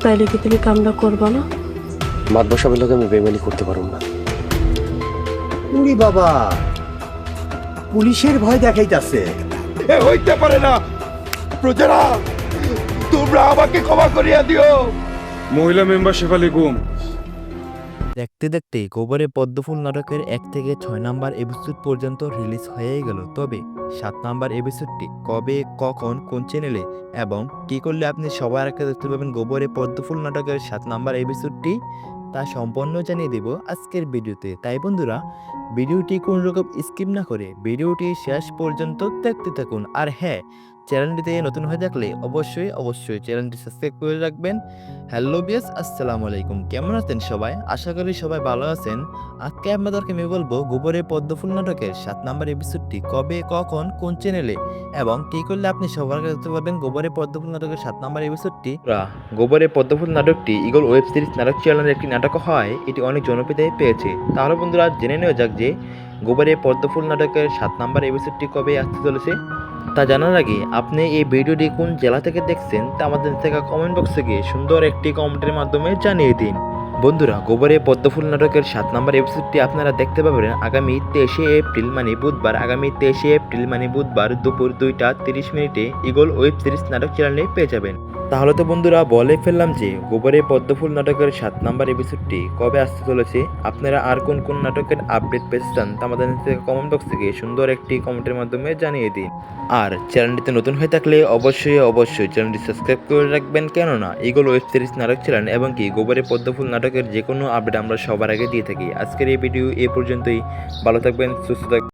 তাইলে কি তুমি কামটা করবা না? মাতবর সাহেবের লোক আমি বেমানি করতে পারব না। উনি বাবা পুলিশের ভয় দেখাইতাছে। এ হইতে পারে না। প্রজারা, তোমরা আমাকে ক্ষমা করিয়া দিও। মহিলা মেম্বার শেফালি গুম। দেখতে দেখতে গোবরে পদ্মফুল নাটকের 1 থেকে 6 নাম্বার এপিসোড পর্যন্ত রিলিজ হয়ে গেল। তবে 7 নাম্বার এপিসোডটি কবে, কখন, কোন চ্যানেলে এবং কী করলে আপনি সবার আগে দেখতে পাবেন গোবরে পদ্মফুল নাটকের 7 নাম্বার এপিসোডটি, তা সম্পূর্ণ জানিয়ে দেব আজকের ভিডিওতে। তাই বন্ধুরা, ভিডিওটি কোন রকম স্কিপ না করে ভিডিওটি শেষ পর্যন্ত দেখতে থাকুন। আর হ্যাঁ, চ্যানেলটিতে নতুন হয়ে থাকলে অবশ্যই চ্যানেলটি সাবস্ক্রাইব করে রাখবেন। হ্যালো বিয়াস, আসসালামু আলাইকুম। কেমন আছেন সবাই? আশা করি সবাই ভালো আছেন। আজকে আপনাদেরকে আমি বলবো গোবরে পদ্মফুল নাটকের 7 নাম্বার এপিসোডটি কবে, কখন, কোন চ্যানেলে এবং কী করলে আপনি সবার আগে দেখতে পাবেন গোবরে পদ্মফুল নাটকের 7 নাম্বার এপিসোডটি। গোবরে পদ্মফুল নাটকটি ইগল ওয়েব সিরিজ নাটক চ্যানেলের একটি নাটক হয় এটি অনেক জনপ্রিয়তা পেয়েছে। তাহলে বন্ধুরা, জেনে নেওয়া যাক যে গোবরে পদ্মফুল নাটকের 7 নাম্বার এপিসোডটি কবে আসতে চলেছে। তা জানার আগে আপনি এই ভিডিওটি কোন জেলা থেকে দেখছেন তা আমাদের থেকে কমেন্ট বক্সে গিয়ে সুন্দর একটি কমেন্টের মাধ্যমে জানিয়ে দিন। বন্ধুরা, গোবরে পদ্মফুল নাটকের 7 নাম্বার এপিসোডটি আপনারা দেখতে পাবেন আগামী 23শে এপ্রিল মানে বুধবার, দুপুর 2টা 30 মিনিটে ইগল ওয়েব সিরিজ নাটক চ্যানেলে পেয়ে যাবেন। তাহলে তো বন্ধুরা, বলে ফেললাম যে গোবরে পদ্মফুল নাটকের 7 নাম্বার এপিসোডটি কবে আসতে চলেছে। আপনারা আর কোন কোন নাটকের আপডেট পেতে চান তা আমাদের থেকে কমেন্ট বক্সে গিয়ে সুন্দর একটি কমেন্টের মাধ্যমে জানিয়ে দিন। আর চ্যানেলটিতে নতুন হয়ে থাকলে অবশ্যই চ্যানেলটি সাবস্ক্রাইব করে রাখবেন, কেননা ইগল ওয়েব সিরিজ নাটক চ্যানেল এবং কি গোবরে পদ্মফুল নাটকের যে কোনো আপডেট আমরা সবার আগে দিয়ে থাকি। আজকের এই ভিডিও এ পর্যন্তই। ভালো থাকবেন, সুস্থ থাকবেন।